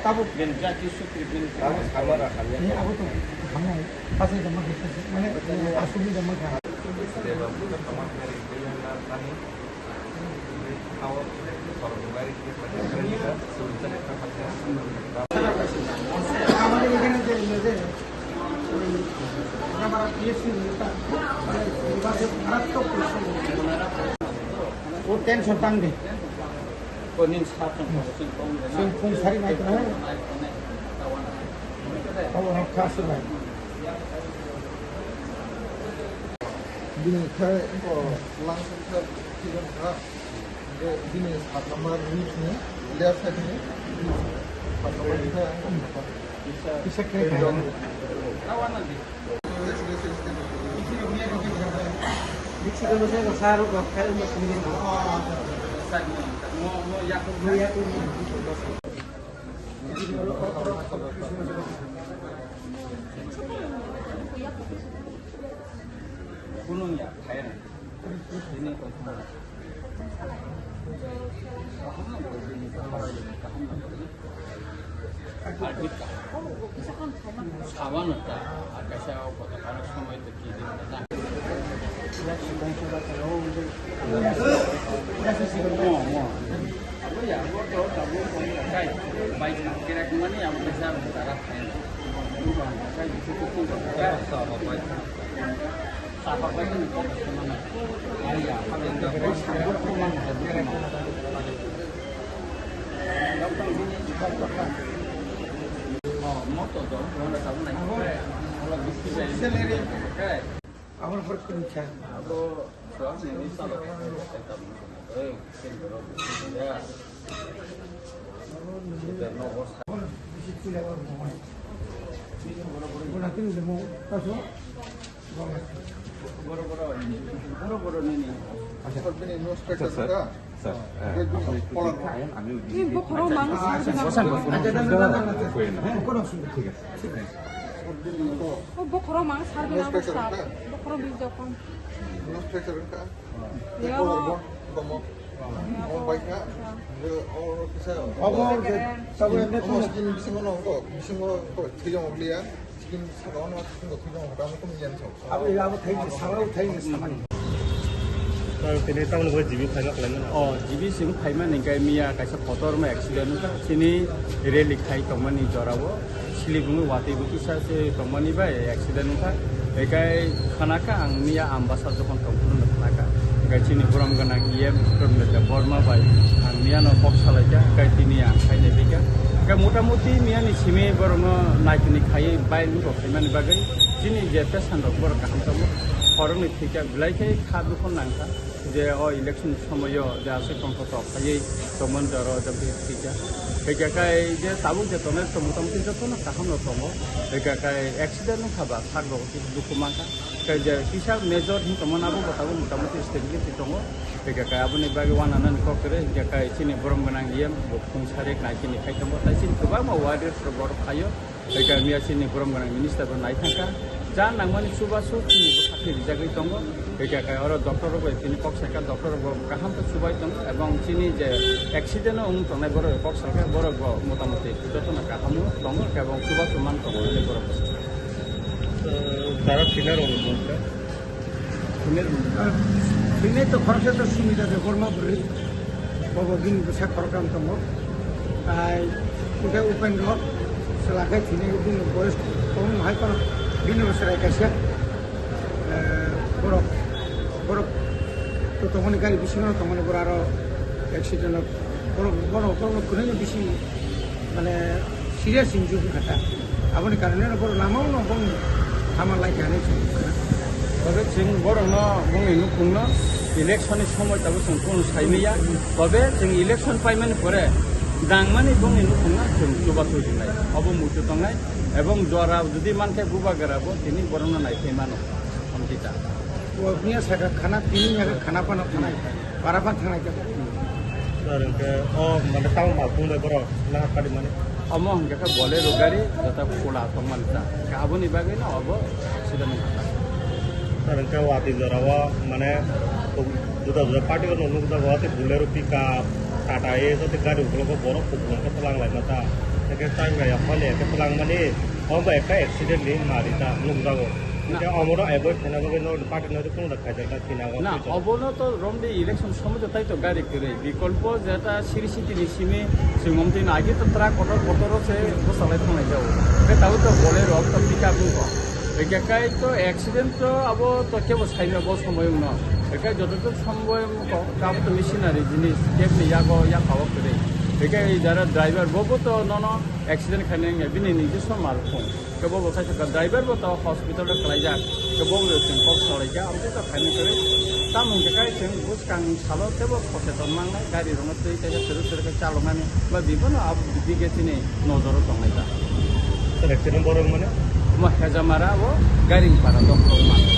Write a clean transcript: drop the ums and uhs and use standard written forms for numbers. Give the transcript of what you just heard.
Tabuk. Ben jati sukri ben kamar akan Ini aku tuh kamu pasti sama kita mana asumsi sama kan. আমাদের এখানে যে আমরা PSC এটা বিভাগে মারাত্মক পরিশ্রম ও টেনশন টান দে konin sapang Kung sari na ito na tawa ng kaso na Bini kaya ko langsung ke film ka bini saat nomor reach ni left side ni saat nomor kita bisa kaya kawanan di bisa daw sa kasaro ka kaya mas hindi mo yakub gunung ya kayak ini 사원은 다 아까시하고 보다가는 সময় তো কি দিন না ya gua tahu tahu kai baik kira-kira yang besar antara kai itu ya sama baik sama baik itu mana ya kalau enggak bos rumah gampang gini motor dong kalau tahu naik kalau bisa Seleri. kai আমার পরীক্ষা aku soalnya ini salah ya sudah nomor nanti udah mau masuk boro-boro ini asal bini no structure ka pola বখরো মাংস ada dan কোনো অসুবিধা ঠিক আছে বখরো মাংস সারবে না অবস্থা বখরো বীজ যখন no structure ka Ya. como baik ka orang bisa খবর যে তবে এমনি oh skin bising ko tiga mo beli ya skin sakawan mo skin ko tiga mo kamu tuh mian so Abu থাইছে সারাও থাইছে সামানি তিনি তাহলে বলে জীবিত থাকা plan jibi sing khaiman ningkai mia kaisa kotor ma accident ka sini reli khai tomani jorabo silibungu wati buki sa se tomani ba accident ka ekai khanaka ang mia ambassador jokon tompun khanaka ekai sini buram gana iem from the Burma bai ang mia no pok salaika ekai tini ang khaine bika ekai motamuti mia ni sime borongo naikini khai bai ni ko khaiman bagai sini je pesan rok bor kaham tomo korongni thika blaikai khadu kon nangka যে election সময় যে আছে কংকট খাই তমন জ্বর টিকা একাকাই যে তাবুক যে তমে মোটামুটি যত না কাহাম তম একাকাই অ্যাক্সিডেন্ট খাবা থাকব দুঃখ মাখা যে কিসার মেজর তমন আবু কথাবো মোটামুটি স্টেবিলিটি দङ একাকাই আবুনি বাগে ওয়ানানান ককরে একাকাই চিনি বরম গোনাं ইয়েম বকুং সারে নাইকিনি খাই দङ তাইसिन गोबां वार्डर बर खायो एका मिया चिनि बरम गोनां मिनिस्टार नाय थांका जा नांमानि सुबासु चिनि साख्रि बिजागै दङ एकाकाय और डॉक्टर তিনি পক্ষাকা ডক্টর কাহাম সুবাই দङ এবং চিনি যে অ্যাক্সিডেন্ট উন তনাই বড় পক্ষাকা বড় মোটামুটি যতনা কাহাম দङ এবং সুবাস মান তলে বড় তারা ফিনার অনুভবটা দিনে তো খরচে তো সুবিধা আছে বর্মা বলি দিন বেশা খরকাম তম তাই উঠে উপেন্দ্র সেলাকে তিনি দিন বয়স কম হয় কোন দিন বছর একাশিয়া বড় বড় তো তখন গাড়ি বেশি নয় তখন বড় আরো অ্যাক্সিডেন্ট বড় বড় বড় কোনো বেশি মানে সিরিয়াস ইনজুরি খাটা আপনি কারণে বড় নামাও না বং আমার লাগে আনে তবে जों बर'नो बुंनो खुंनो इलेक्शननि समय दाबो जों कोन साइनिया तबे जों इलेक्शन फाइमानि परे दांमानि बुंनो खुंना जों जुबाथु दिनाय अबो मुथु दंनाय এবং जरा जुदि मानके बुबा गराबो तिनि बर'नो नायफैमानो हमजिता punya saya खाना तीन या खाना पाना थानाय बारापान थानाय के মানে তাও মালপুং বড় না কাটি মানে अमो हमके बोले रोगारी जता फोड़ा तमनता गाबोनि बागै न अब सिदा नखा কারণ কে ওয়াতি জরাওয়া মানে দুটা দুটা পার্টি কোন অনুকূল ওয়াতি বুলেরো পিকআপ টাটা এ সাথে গাড়ি গুলো বড় খুব লঙ্কা তো লাংলাই না তা ke time ya phale ke pulang mani omba ekta accident ni mari ta nungdago এটা আমরা অ্যাভয়েড না করে নো পার্টনার কোনো রাখা যায় না কিনা না অবনত রমদি ইলেকশন সময় তাই তো গাড়ি করে বিকল্প যেটা সিরিসিটি নিসিমে সিমমতি আগে তো তারা কতর সে বসালাই থানায় যাও তাও তো বলে রক তো পিকা বুঝো একাই তো অ্যাক্সিডেন্ট তো আবো তো কেবল সাইনে বল সময় ন একাই যতটুকু সময় কাম তো মেশিনারি জিনিস কেবলি ইয়াগো ইয়া খাওয়া করে একাই যারা ড্রাইভার ববো তো নন অ্যাক্সিডেন্ট খাইনে বিনি নিজস্ব মারফোন কেবল বসাই থাকা ড্রাইভার তো হসপিটালে খাই যাক কেবল কম সরাইকা আমি তো খাইনে করে তামুন কেকাই जों बुस कां सालो तेबो सचेतन मांनाय गारि रंनो तै तै सोर सोरखौ चालनानै बा बिबनो आब बिगेसिनि नजर दंनाय दा accident বড় মানে म हेजामारा वो गारि भारा दं